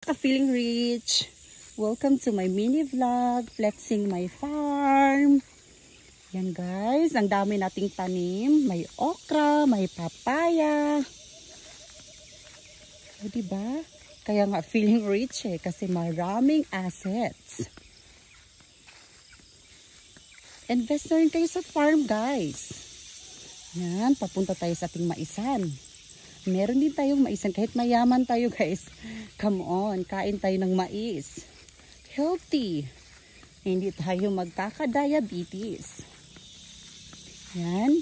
ka-feeling rich! Welcome to my mini vlog, flexing my farm. Yan guys, ang dami nating tanim. May okra, may papaya. O diba? Kaya nga feeling rich kasi maraming assets. Invest na rin kayo sa farm guys. Yan, papunta tayo sa ating maisan. Meron din tayong maisan kahit mayaman tayo guys. Come on, kain tayo ng mais. Healthy. Hindi tayo magkaka-diabetes. Yan.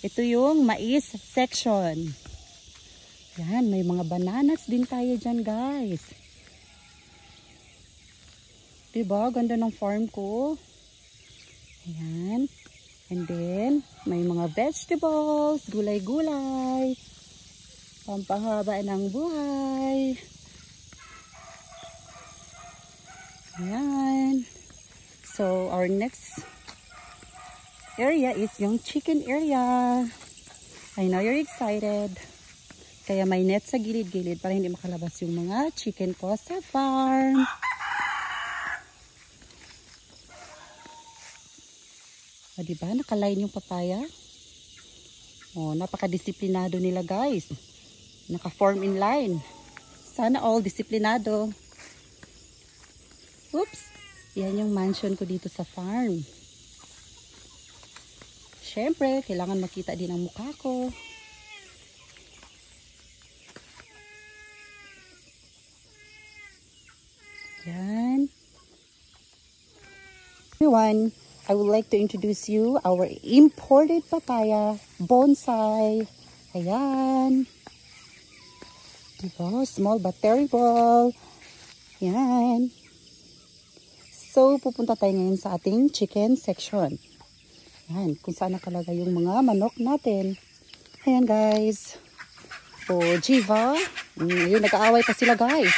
Ito yung mais section. Yan, may mga bananas din tayo dyan guys. Diba? Ganda ng farm ko. Ayan. And then, may mga vegetables, gulay-gulay. Pampahaba ng buhay. Ayan. So, our next area is yung chicken area. I know you're excited. Kaya may net sa gilid-gilid para hindi makalabas yung mga chicken ko sa farm. O, diba? Nakaline yung papaya. O, napaka-disiplinado nila guys. Naka-form in line. Sana all disiplinado. Oops! Yan yung mansion ko dito sa farm. Siyempre, kailangan makita din ang mukha ko. Yan. Everyone, I would like to introduce you our imported papaya bonsai. Ayan. Diba? Small but terrible. Yan. So, pupunta tayo ngayon sa ating chicken section. Yan, kung saan nakalagay yung mga manok natin. Ayan guys. O, Jiva. Yun, nag-aaway pa sila guys.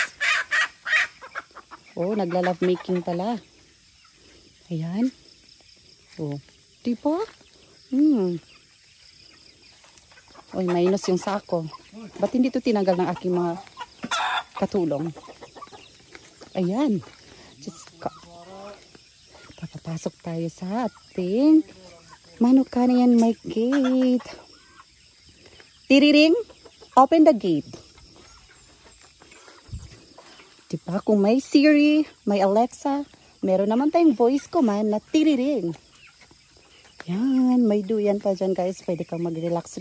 O, nagla-love making pala. Ayan. O, diba? Oy, minus yung sako. Ba't hindi ito tinanggal ng aking mga katulong? Ayan. Papapasok tayo sa ating manok na yan, may gate. Tiriring, open the gate. Diba, kung may Siri, may Alexa, meron naman tayong voice command na tiriring. Yan, may duyan pa dyan guys. Pwede kang mag-relax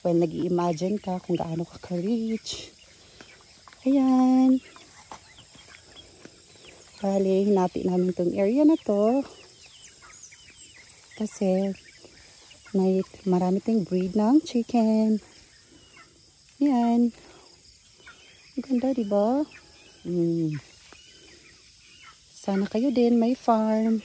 while nag-i-imagine ka kung gaano ka ka-rich. Ayan. Bali, hinati namin itong area na to. Kasi, may marami tayong breed ng chicken. Yan. Ang ganda, diba? Sana kayo din may farm.